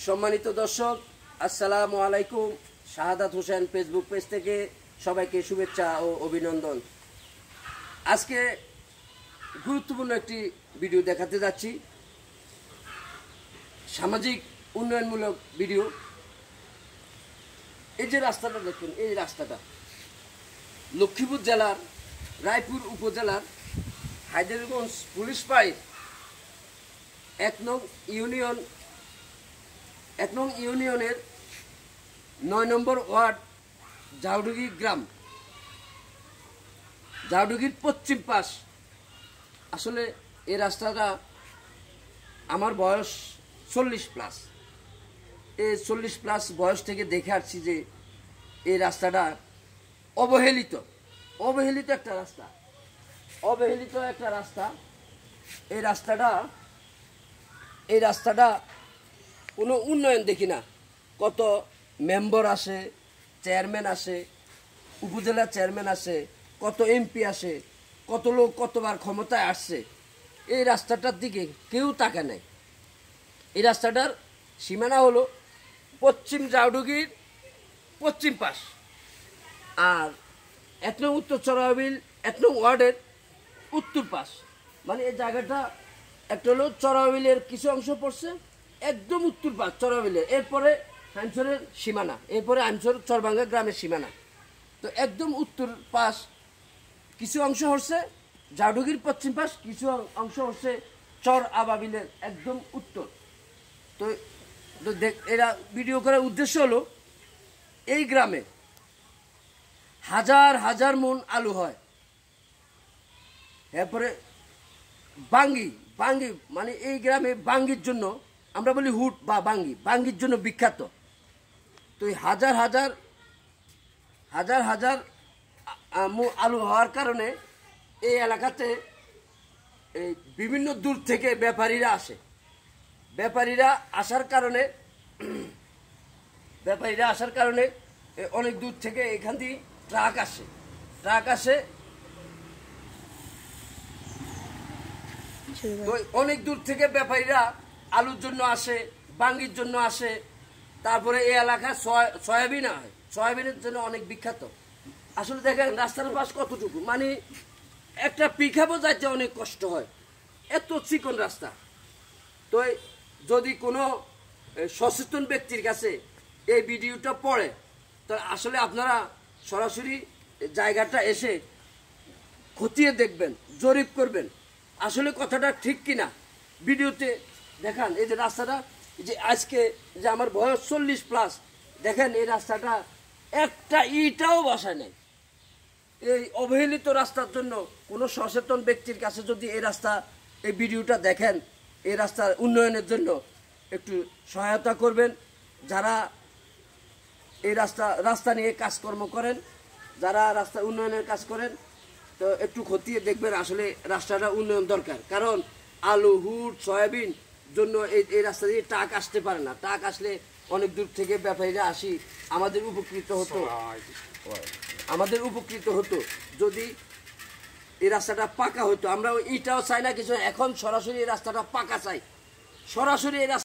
সম্মানিত দর্শক, আসসালামু আলাইকুম। শাহাদাত হোসেন ফেসবুক পেজ থেকে সবাইকে শুভেচ্ছা ও অভিনন্দন। আজকে গুরুত্বপূর্ণ একটি ভিডিও দেখাতে যাচ্ছি, সামাজিক উন্নয়নমূলক ভিডিও। এই যে রাস্তাটা দেখুন, এই রাস্তাটা লক্ষ্মীপুর জেলার রায়পুর উপজেলার হায়দারগঞ্জ পুলিশ পাড়ির ১ নং ইউনিয়নের ৯ নম্বর ওয়ার্ড জাউডুগি গ্রাম, জাউডুগির পশ্চিম পাশ। আসলে এই রাস্তাটা আমার বয়স 40+। এই 40+ বয়স থেকে দেখে আসছি যে এই রাস্তাটা অবহেলিত একটা রাস্তা, এই রাস্তাটা কোনো উন্নয়ন দেখি না। কত মেম্বার আসে, চেয়ারম্যান আসে, উপজেলা চেয়ারম্যান আসে, কত এমপি আসে, কত লোক কতবার ক্ষমতায় আসছে, এই রাস্তাটার দিকে কেউ তাকায় নাই। এই রাস্তাটার সীমানা হলো পশ্চিম জাউডুগির পশ্চিম পাশ, আর ১ নং উত্তর চরাবিল ১ নং ওয়ার্ডের উত্তর পাশ। মানে এই জায়গাটা একটা হলো চরাবিলের কিছু অংশ পড়ছে একদম উত্তর পাশ চরাবিলের, এরপরে হামসরের সীমানা, এরপরে হামসর চরভাঙ্গা গ্রামের সীমানা। তো একদম উত্তর পাশ কিছু অংশ হচ্ছে জাউডুগির পশ্চিম পাশ, কিছু অংশ হচ্ছে চর আবাবিলের একদম উত্তর। তো এরা ভিডিও করার উদ্দেশ্য হলো এই গ্রামে হাজার হাজার মন আলু হয়। এরপরে বাঙ্গি মানে এই গ্রামে বাঙ্গির জন্য আমরা বলি হুট বা বাঙ্গির জন্য বিখ্যাত। তো এই হাজার হাজার আলু হওয়ার কারণে এই এলাকাতে এই বিভিন্ন দূর থেকে ব্যাপারীরা আসে। ব্যাপারীরা আসার কারণে অনেক দূর থেকে এখান দিয়ে ট্রাক আসে। তো অনেক দূর থেকে ব্যাপারীরা আলুর জন্য আসে, বাঙ্গির জন্য আসে। তারপরে এই এলাকায় সয়াবিনের জন্য অনেক বিখ্যাত। আসলে দেখেন রাস্তার পাশ কতটুকু, মানে একটা পিকআপও যাইতে অনেক কষ্ট হয়, এত চিকন রাস্তা। তো যদি কোনো সচেতন ব্যক্তির কাছে এই ভিডিওটা পড়ে, তো আসলে আপনারা সরাসরি জায়গাটা এসে খতিয়ে দেখবেন, জরিপ করবেন আসলে কথাটা ঠিক কিনা। ভিডিওতে দেখান এই যে রাস্তাটা, যে আজকে যে আমার বয়স 40+, দেখেন এই রাস্তাটা একটা ইটাও বসায় নাই। এই অবহেলিত রাস্তার জন্য কোনো সচেতন ব্যক্তির কাছে যদি এই ভিডিওটা দেখেন, এই রাস্তার উন্নয়নের জন্য একটু সহায়তা করবেন। যারা এই রাস্তা নিয়ে কাজকর্ম করেন, যারা রাস্তা উন্নয়নের কাজ করেন, তো একটু খতিয়ে দেখবেন আসলে রাস্তাটা উন্নয়ন দরকার। কারণ আলু, হুট, সয়াবিন জন্য এই রাস্তা দিয়ে ট্রাক আসতে পারে না। ট্রাক আসলে অনেক দূর থেকে ব্যাপারীরা আসি, আমাদের উপকৃত হতো যদি এই রাস্তাটা পাকা হতো। আমরা ইটাও চাই না কিছু, এখন সরাসরি এই রাস্তাটা পাকা চাই, সরাসরি এই রাস্তা